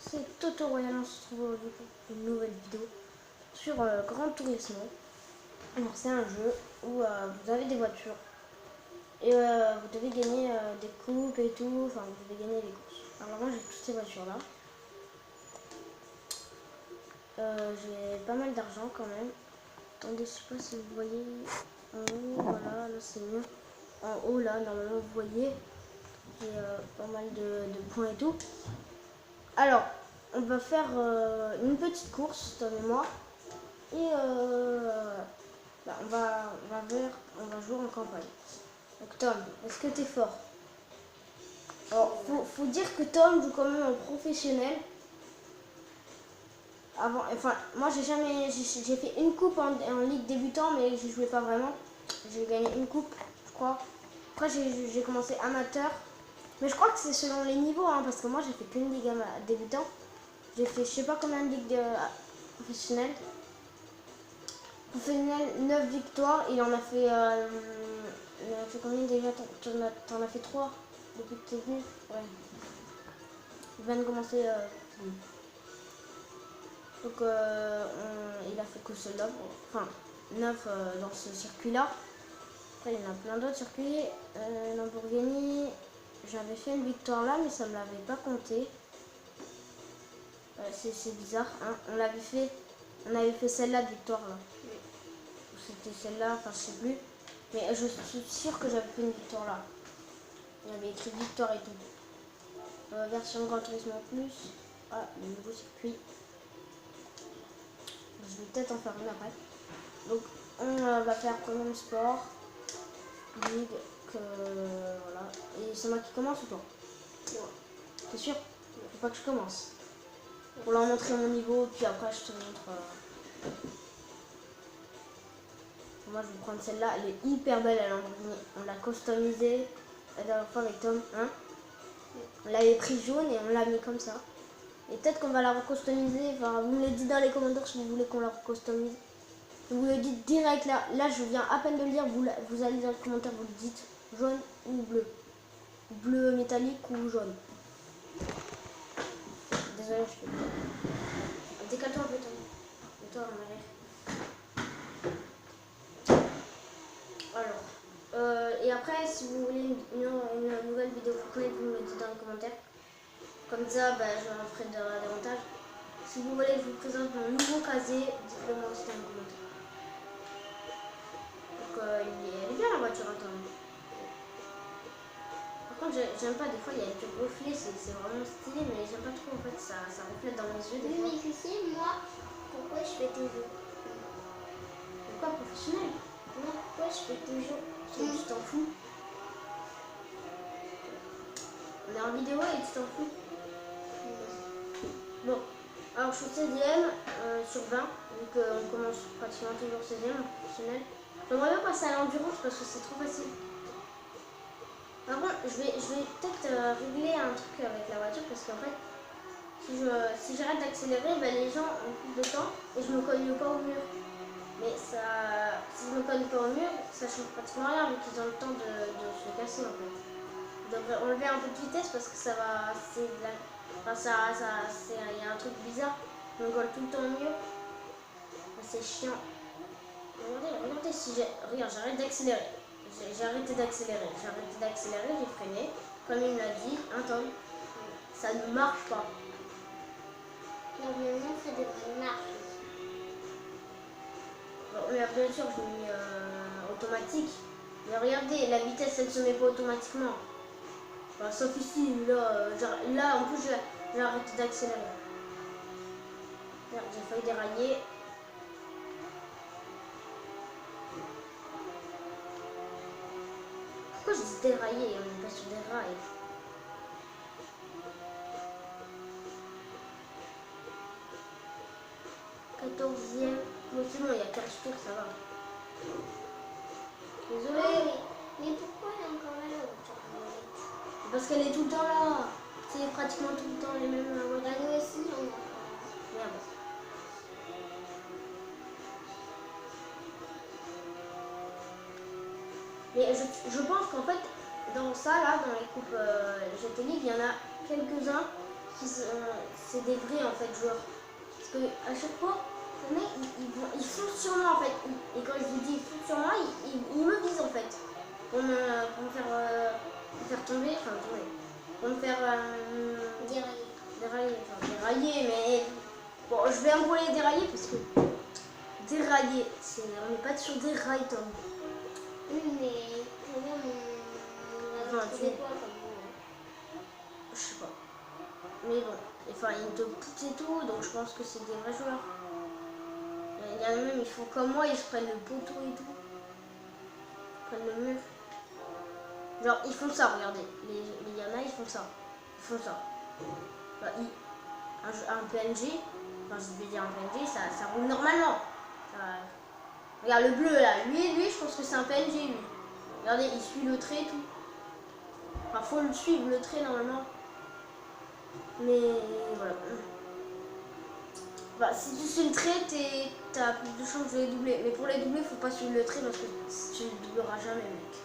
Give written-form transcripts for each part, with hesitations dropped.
c'est Toto Royal, on se retrouve aujourd'hui pour une nouvelle vidéo sur Gran Turismo. Alors c'est un jeu où vous avez des voitures et vous devez gagner des coupes et tout, enfin vous devez gagner des courses. Alors moi j'ai toutes ces voitures là. J'ai pas mal d'argent quand même. Attendez, je sais pas si vous voyez en haut, voilà, là c'est mieux. En haut là, normalement vous voyez, j'ai pas mal de points et tout. Alors, on va faire une petite course, Tom et moi. Et bah, on va jouer en campagne. Donc Tom, est-ce que tu es fort? Alors, faut dire que Tom joue quand même en professionnel. Avant, enfin, moi j'ai fait une coupe en ligue débutant, mais j'y jouais pas vraiment. J'ai gagné une coupe, je crois. Après j'ai commencé amateur. Mais je crois que c'est selon les niveaux, hein, parce que moi j'ai fait qu'une ligue débutant. J'ai fait je sais pas combien de ligues professionnelles. Professionnel, 9 victoires. Il en a fait combien déjà? T'en as fait 3 depuis que t'es venu? Ouais. Il vient de commencer. Donc il a fait que cela. Enfin, 9 dans ce circuit-là. Après, il y en a plein d'autres circuits. Lamborghini, j'avais fait une victoire là, mais ça me l'avait pas compté. C'est bizarre, hein. On avait fait celle-là de victoire là. C'était celle-là, enfin je sais plus. Mais je suis sûre que j'avais fait une victoire là. Il y avait écrit victoire et tout. Version Gran Turismo Plus. Ah, le nouveau circuit. Je vais peut-être en faire une après. Donc on va faire quand même sport. Ligue que voilà. Et c'est moi qui commence ou toi? Ouais. T'es sûr? Faut pas que je commence. Pour leur montrer mon niveau, puis après je te montre. Moi je vais prendre celle-là, elle est hyper belle, elle on l'a customisée la dernière fois avec Tom, hein. On l'avait pris jaune et on l'a mis comme ça. Et peut-être qu'on va la recustomiser, enfin vous me le dites dans les commentaires si vous voulez qu'on la recustomise. Vous le dites direct là, je viens à peine de le lire, vous allez dans les commentaires, vous le dites jaune ou bleu. Bleu métallique ou jaune. Désolé, je fais pas. Décale-toi un peu Tom. Mets-toi en arrière. Alors, et après, si vous voulez une nouvelle vidéo vous me le dites dans les commentaires. Comme ça, bah, je en ferai davantage. Si vous voulez que je vous présente mon nouveau casier, dites-le moi aussi dans les commentaires. Donc, elle est bien la voiture, attends. Par contre, j'aime pas, des fois, il y a du reflet, c'est vraiment stylé, mais j'aime pas trop, en fait, ça reflète dans mes yeux. Des fois. Mais tu sais, moi, pourquoi je fais toujours? Pourquoi professionnel? Non, pourquoi je fais toujours? Tu t'en fous. On est en vidéo et tu t'en fous. Bon, alors je suis 16ème sur 20, vu qu'on commence pratiquement toujours 16ème en professionnel. J'aimerais bien passer à l'endurance parce que c'est trop facile. Par contre, je vais peut-être régler un truc avec la voiture parce qu'en fait, si j'arrête d'accélérer, ben, les gens ont plus de temps et je me cogne pas au mur. Mais ça, si je me cogne pas au mur, ça change pratiquement rien vu qu'ils ont le temps de se casser en fait. Je devrais enlever un peu de vitesse parce que ça va, c'est de la... Enfin, il y a un truc bizarre. Je me colle tout le temps au mur. C'est chiant. Regardez si regarde, j'arrête d'accélérer. J'ai arrêté d'accélérer. J'ai freiné. Comme il me l'a dit, un Tom. Ça ne marche pas. Normalement, ça devrait marcher. Bon, mais bien sûr, je l'ai mis automatique. Mais regardez, la vitesse, elle ne se met pas automatiquement. Enfin, sauf ici, là en plus, j'ai arrêté d'accélérer. Regarde, j'ai failli dérailler. Pourquoi je dis dérailler? On n'est pas sur des rails. Quatorzième. Bon, c'est bon, il y a 15 tours, ça va. Désolé. Mais pourquoi elle est encore là, la voiture? Parce qu'elle est tout le temps là. C'est pratiquement tout le temps les mêmes voitures. Bah, nous aussi, on est encore là. Merde. Mais je pense qu'en fait, dans ça, là, dans les coupes GT League, il y en a quelques-uns c'est des vrais en fait joueurs. Parce que à chaque fois, les mecs ils foncent sur moi en fait. Et quand je vous dis ils foncent sur moi, ils me visent en fait. Pour me faire tomber, enfin tomber. Pour me faire dérailler, mais bon, je vais un peu les dérailler parce que dérailler, on n'est pas sur des rails, Tom. Oui, mais quand même, on a trouvé quoi Je sais pas. Mais bon, enfin, ils te poussent et tout, donc je pense que c'est des vrais joueurs. Il y en a même, ils font comme moi, ils se prennent le poteau et tout. Ils prennent le mur. Genre, ils font ça, regardez. Il y en a, ils font ça. Ils font ça. Bah, un PNG, enfin, je vais dire un PNG, ça roule normalement. Regarde le bleu là, lui, je pense que c'est un PNG, lui. Regardez, il suit le trait et tout. Enfin, faut le suivre, le trait, normalement. Mais voilà. Bah, si tu suis le trait, t'as plus de chances de les doubler. Mais pour les doubler, faut pas suivre le trait parce que tu ne doubleras jamais, mec.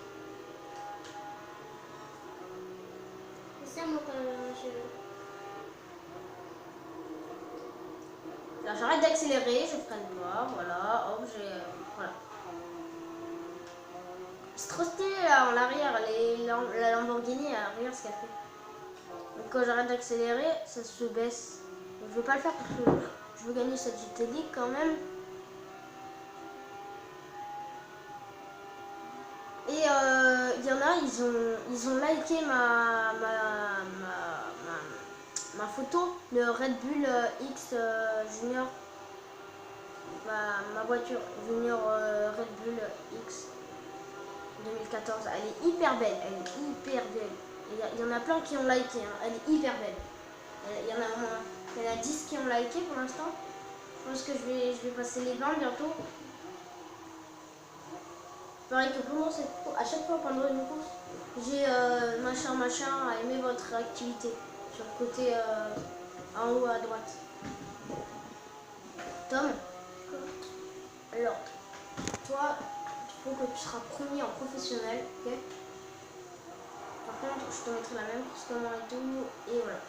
C'est ça, moi, quand je... Là, j'arrête d'accélérer, je freine pas, voilà, hop, voilà. C'est trop stylé là en arrière, la Lamborghini à l'arrière, ce qu'elle fait. Donc quand j'arrête d'accélérer, ça se baisse. Donc, je veux pas le faire parce que je veux gagner cette GT League quand même. Et il y en a, ils ont liké ma photo, le Red Bull X Junior, ma voiture Junior Red Bull X 2014. Elle est hyper belle, elle est hyper belle. Il y en a plein qui ont liké, hein. Elle est hyper belle. Il y en a 10 qui ont liké pour l'instant. Je pense que je vais passer les 20 bientôt. Pareil que pour moi, à chaque fois pendant une course, j'ai machin à aimer votre activité. Sur le côté en haut à droite. Tom, alors, toi, il faut que tu seras premier en professionnel, ok? Par contre, je te mettrai la même course que moi et tout, et voilà.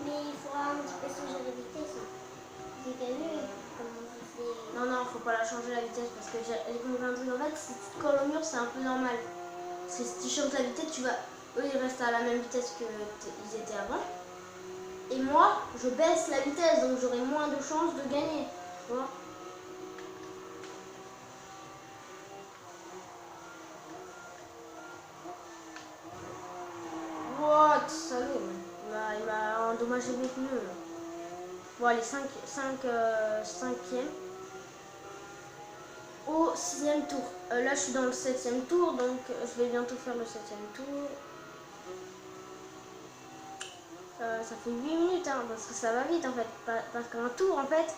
Mais il faudra un petit peu changer de vitesse. J'ai gagné, comme on fait. Non, faut pas la changer la vitesse parce que j'ai compris un truc. En fait, si tu te colles au mur, c'est un peu normal. Parce que si tu changes la vitesse, eux ils restent à la même vitesse qu'ils étaient avant. Et moi, je baisse la vitesse, donc j'aurai moins de chances de gagner. Tu vois? What? Salaud, il m'a endommagé mes pneus. Bon, allez, 5e. Au 6e tour. Là, je suis dans le 7e tour, donc je vais bientôt faire le 7e tour. Ça fait 8 minutes, hein, parce que ça va vite en fait. Parce qu'un tour, en fait,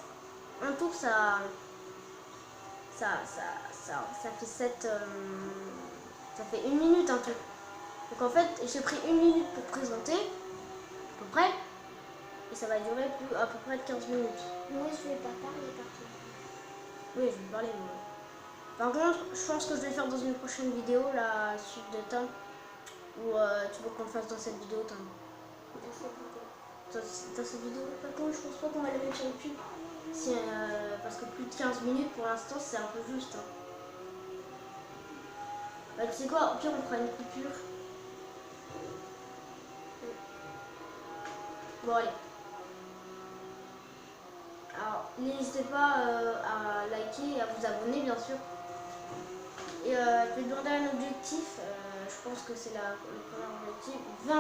ça fait 7. Ça fait 1 minute un tour. Donc en fait, j'ai pris 1 minute pour présenter, à peu près. Et ça va durer à peu près 15 minutes. Moi, je vais pas parler partout. Oui, je vais parler, moi. Par contre, je pense que je vais faire dans une prochaine vidéo la suite de Tom. Ou tu veux qu'on le fasse dans cette vidéo, Tom? Dans cette vidéo, par contre, je pense pas qu'on va la mettre sur YouTube. Parce que plus de 15 minutes pour l'instant, c'est un peu juste. Hein. Bah, tu sais quoi, au pire, on fera une coupure. Bon, allez. Alors, n'hésitez pas à liker et à vous abonner, bien sûr. Et je vais demander un objectif. Je pense que c'est le premier objectif. 20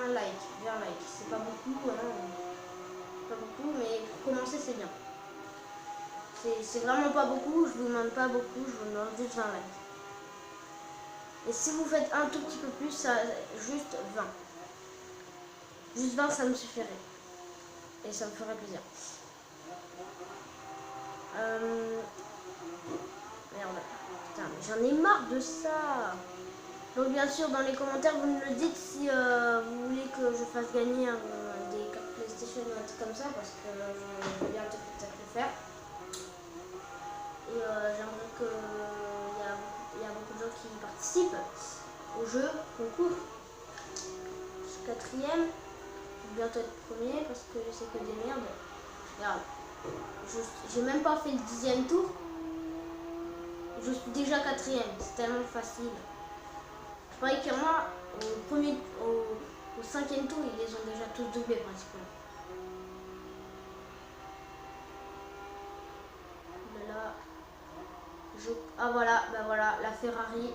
likes. 20 likes. C'est pas beaucoup, hein. Pas beaucoup, mais pour commencer, c'est bien. C'est vraiment pas beaucoup. Je vous demande pas beaucoup. Je vous demande juste 20 likes. Et si vous faites un tout petit peu plus, juste 20. Juste 20, ça me suffirait. Et ça me ferait plaisir. Merde. Putain, mais j'en ai marre de ça. Donc bien sûr, dans les commentaires, vous me le dites si vous voulez que je fasse gagner des cartes PlayStation ou un truc comme ça, parce que je vais bientôt peut-être le faire. Et j'aimerais qu'il y a beaucoup de gens qui participent au jeu, concours. 4e, bientôt être premier parce que je sais que des merdes. Regarde, j'ai même pas fait le 10e tour. Je suis déjà 4e, c'est tellement facile. Je parie qu'il y en a au 5e tour, ils les ont déjà tous doublés pratiquement. Là, ah voilà, bah voilà, la Ferrari,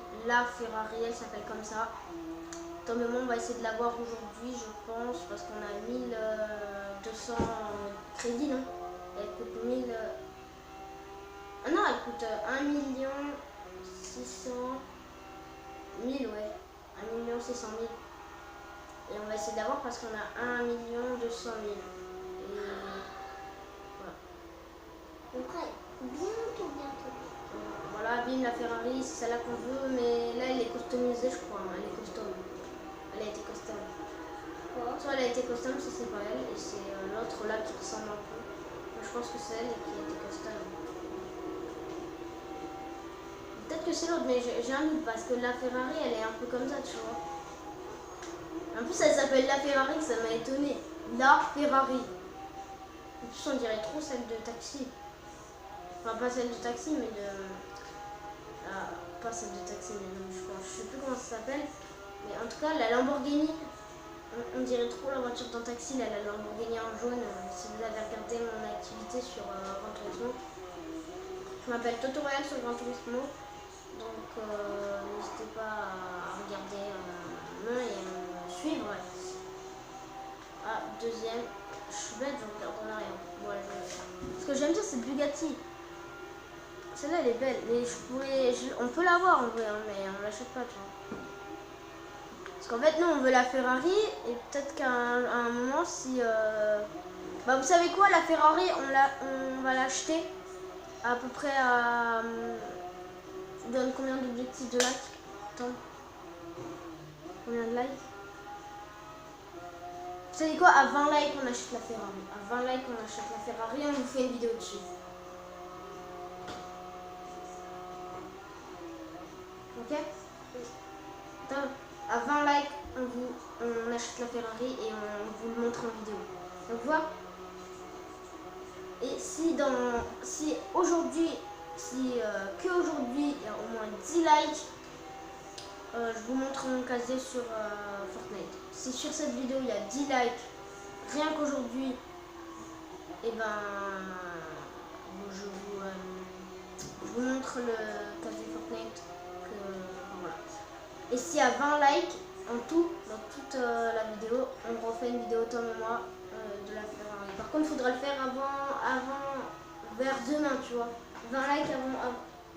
elle s'appelle comme ça. Tom et moi, on va essayer de l'avoir aujourd'hui, je pense, parce qu'on a 1200 crédits, non? Elle coûte 1000... Ah non, elle coûte 1 600 000, ouais. 1 600 000. Et on va essayer d'avoir parce qu'on a 1 200 000. Et voilà. Après, bientôt. Voilà, bim, la Ferrari, c'est celle-là qu'on veut, mais là, elle est customisée, je crois. Elle est custom. Elle a été custom. Soit elle a été custom, ça c'est pas elle, et c'est l'autre là qui ressemble un peu. Mais je pense que c'est elle qui a été custom. Peut-être que c'est l'autre, mais j'ai un doute parce que la Ferrari, elle est un peu comme ça, tu vois. En plus, elle s'appelle la Ferrari, ça m'a étonné. La Ferrari. En plus, on dirait trop celle de taxi. Enfin, pas celle de taxi, mais de... Ah, pas celle de taxi, mais non, je sais plus comment ça s'appelle. Mais en tout cas, la Lamborghini, on dirait trop la voiture d'un taxi, là, la Lamborghini en jaune. Si vous avez regardé mon activité sur Gran Turismo. Je m'appelle Toto Royal sur Gran Turismo. Donc, n'hésitez pas à regarder et à me suivre. Ouais. Ah, deuxième. Je suis bête, je regarde en arrière. Ouais, ce que j'aime bien, c'est Bugatti. Celle-là, elle est belle. Mais on peut l'avoir en vrai, hein, mais on l'achète pas, tu vois. Parce qu'en fait, nous, on veut la Ferrari. Et peut-être qu'à un moment, si... Bah, vous savez quoi, la Ferrari, on va l'acheter à peu près à... Tu donnes combien d'objectifs de likes? Attends. Combien de likes? Vous savez quoi? À 20 likes, on achète la Ferrari. À 20 likes, on achète la Ferrari. On vous fait une vidéo dessus. Ok? Attends. À 20 likes, on achète la Ferrari et on vous le montre en vidéo. Donc voilà. Et si aujourd'hui, que aujourd'hui, il y a au moins 10 likes, je vous montre mon casier sur Fortnite. Si sur cette vidéo il y a 10 likes, rien qu'aujourd'hui, et ben je vous montre le casier Fortnite. Voilà. Et s'il y a 20 likes en tout, dans toute la vidéo, on refait une vidéo Tom et moi de la Ferrari. Par contre, il faudra le faire avant vers demain, tu vois. 20 likes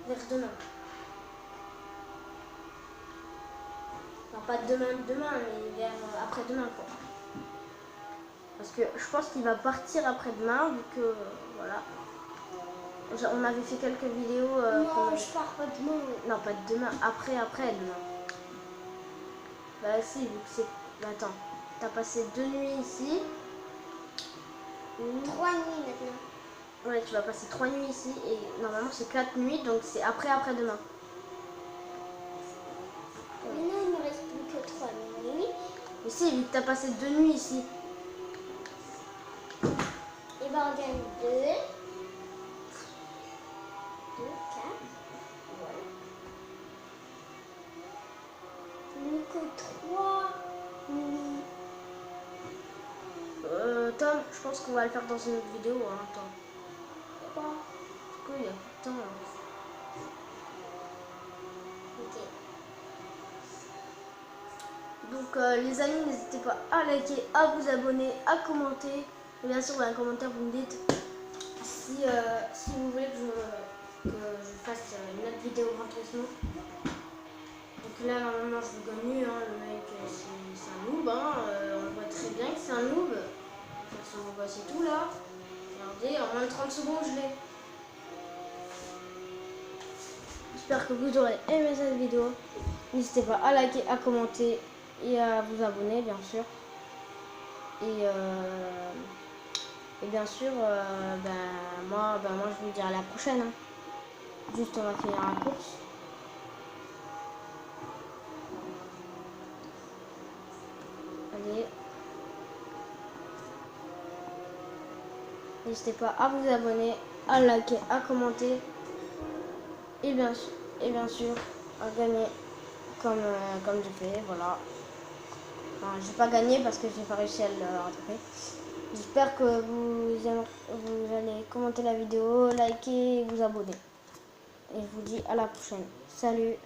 vers demain. Enfin, pas demain, mais vers après-demain, quoi. Parce que je pense qu'il va partir après-demain, vu que, voilà. On avait fait quelques vidéos... non, je pars pas demain. Non, pas demain, après-demain. Bah si, vu que c'est... Attends, t'as passé 2 nuits ici. 3 nuits maintenant. Ouais, tu vas passer 3 nuits ici, et normalement c'est 4 nuits, donc c'est après-demain. Maintenant, il me reste plus que 3 nuits. Mais si, vu que t'as passé 2 nuits ici. Et ben on gagne 2. 2, 4. Voilà. Plus que 3 nuits. Tom, je pense qu'on va le faire dans une autre vidéo, hein, attends. Pourquoi? Parce qu'il y a plus de temps, hein. Ok. Donc les amis, n'hésitez pas à liker, à vous abonner, à commenter. Et bien sûr, dans les commentaires, vous me dites si vous voulez que je fasse une autre vidéo Gran Turismo. Donc là, normalement, je vous gagne, hein, le mec, c'est un noob, hein, on voit très bien que c'est un noob. De toute façon, voici tout là. Regardez, en moins de 30 secondes, je l'ai. J'espère que vous aurez aimé cette vidéo. N'hésitez pas à liker, à commenter et à vous abonner, bien sûr. Et bien sûr, moi, je vous dis à la prochaine. Hein. Juste, on va finir la course. Allez. N'hésitez pas à vous abonner, à liker, à commenter et bien sûr à gagner comme j'ai fait, voilà. Enfin, j'ai pas gagné parce que j'ai pas réussi à le rattraper. J'espère que vous allez commenter la vidéo, liker et vous abonner. Et je vous dis à la prochaine. Salut!